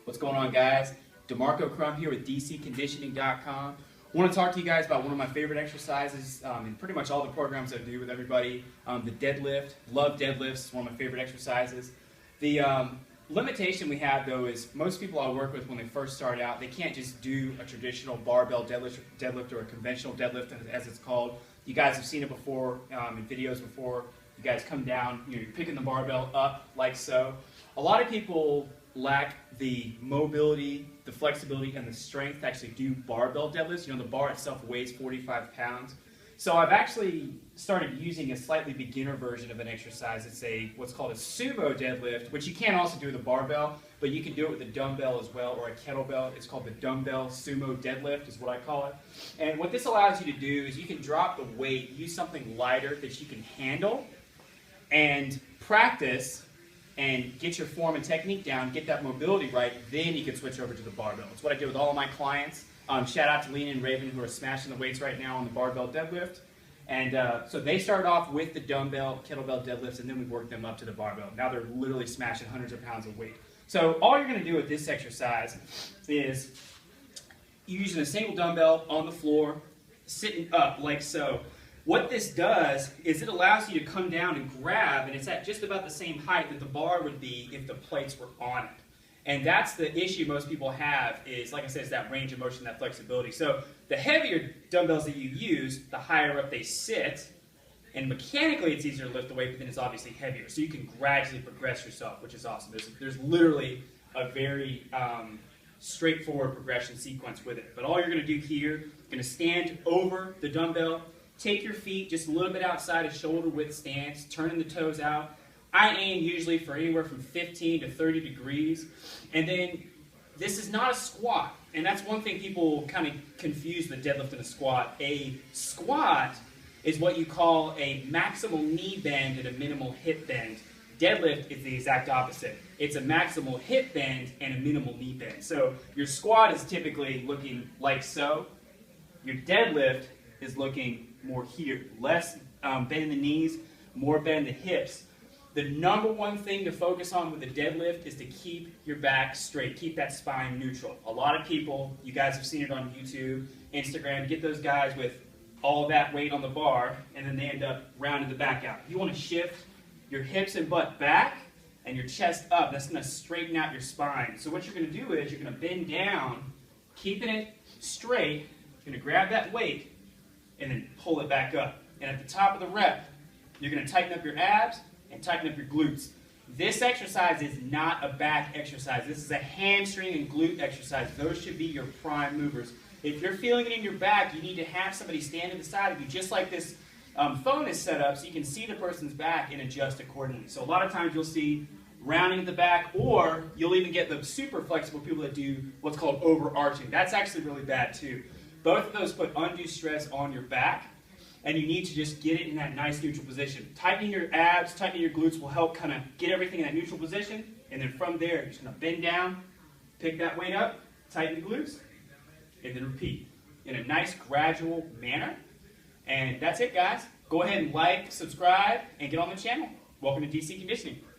What's going on, guys? DeMarco Crum here with DCConditioning.com. I want to talk to you guys about one of my favorite exercises in pretty much all the programs I do with everybody, the deadlift. Love deadlifts. It's one of my favorite exercises. The limitation we have, though, is most people I work with when they first start out, they can't just do a traditional barbell deadlift or a conventional deadlift, as it's called. You guys have seen it before in videos before. You guys come down, you're picking the barbell up like so. A lot of people lack the mobility, the flexibility, and the strength to actually do barbell deadlifts. You know, the bar itself weighs 45 pounds. So I've actually started using a slightly beginner version of an exercise. It's what's called a sumo deadlift, which you can also do with a barbell, but you can do it with a dumbbell as well, or a kettlebell. It's called the dumbbell sumo deadlift is what I call it. And what this allows you to do is you can drop the weight, use something lighter that you can handle, and practice and get your form and technique down, get that mobility right, then you can switch over to the barbell. It's what I do with all of my clients. Shout out to Lena and Raven, who are smashing the weights right now on the barbell deadlift. And so they started off with the dumbbell, kettlebell deadlifts, and then we worked them up to the barbell. Now they're literally smashing hundreds of pounds of weight. So all you're going to do with this exercise is you're using a single dumbbell on the floor, sitting up like so. What this does is it allows you to come down and grab, and it's at just about the same height that the bar would be if the plates were on it. And that's the issue most people have is, like I said, is that range of motion, that flexibility. So the heavier dumbbells that you use, the higher up they sit, and mechanically it's easier to lift the weight, but then it's obviously heavier. So you can gradually progress yourself, which is awesome. There's literally a very straightforward progression sequence with it. But all you're going to do here, you're going to stand over the dumbbell, take your feet just a little bit outside of shoulder width stance, turning the toes out. I aim usually for anywhere from 15 to 30 degrees. And then this is not a squat. And that's one thing people kind of confuse the deadlift and a squat. A squat is what you call a maximal knee bend and a minimal hip bend. Deadlift is the exact opposite. It's a maximal hip bend and a minimal knee bend. So your squat is typically looking like so. Your deadlift is looking more here. Less bend in the knees, more bend in the hips. The number one thing to focus on with the deadlift is to keep your back straight, keep that spine neutral. A lot of people, you guys have seen it on YouTube, Instagram, get those guys with all that weight on the bar, and then they end up rounding the back out. You want to shift your hips and butt back, and your chest up. That's going to straighten out your spine. So what you're going to do is you're going to bend down, keeping it straight. You're going to grab that weight, and then pull it back up. And at the top of the rep, you're going to tighten up your abs and tighten up your glutes. This exercise is not a back exercise. This is a hamstring and glute exercise. Those should be your prime movers. If you're feeling it in your back, you need to have somebody stand to the side of you, just like this phone is set up, so you can see the person's back and adjust accordingly. So a lot of times you'll see rounding at the back, or you'll even get the super flexible people that do what's called overarching. That's actually really bad too. Both of those put undue stress on your back, and you need to just get it in that nice neutral position. Tightening your abs, tightening your glutes will help kind of get everything in that neutral position, and then from there, you're just going to bend down, pick that weight up, tighten the glutes, and then repeat in a nice gradual manner. And that's it, guys. Go ahead and like, subscribe, and get on the channel. Welcome to DC Conditioning.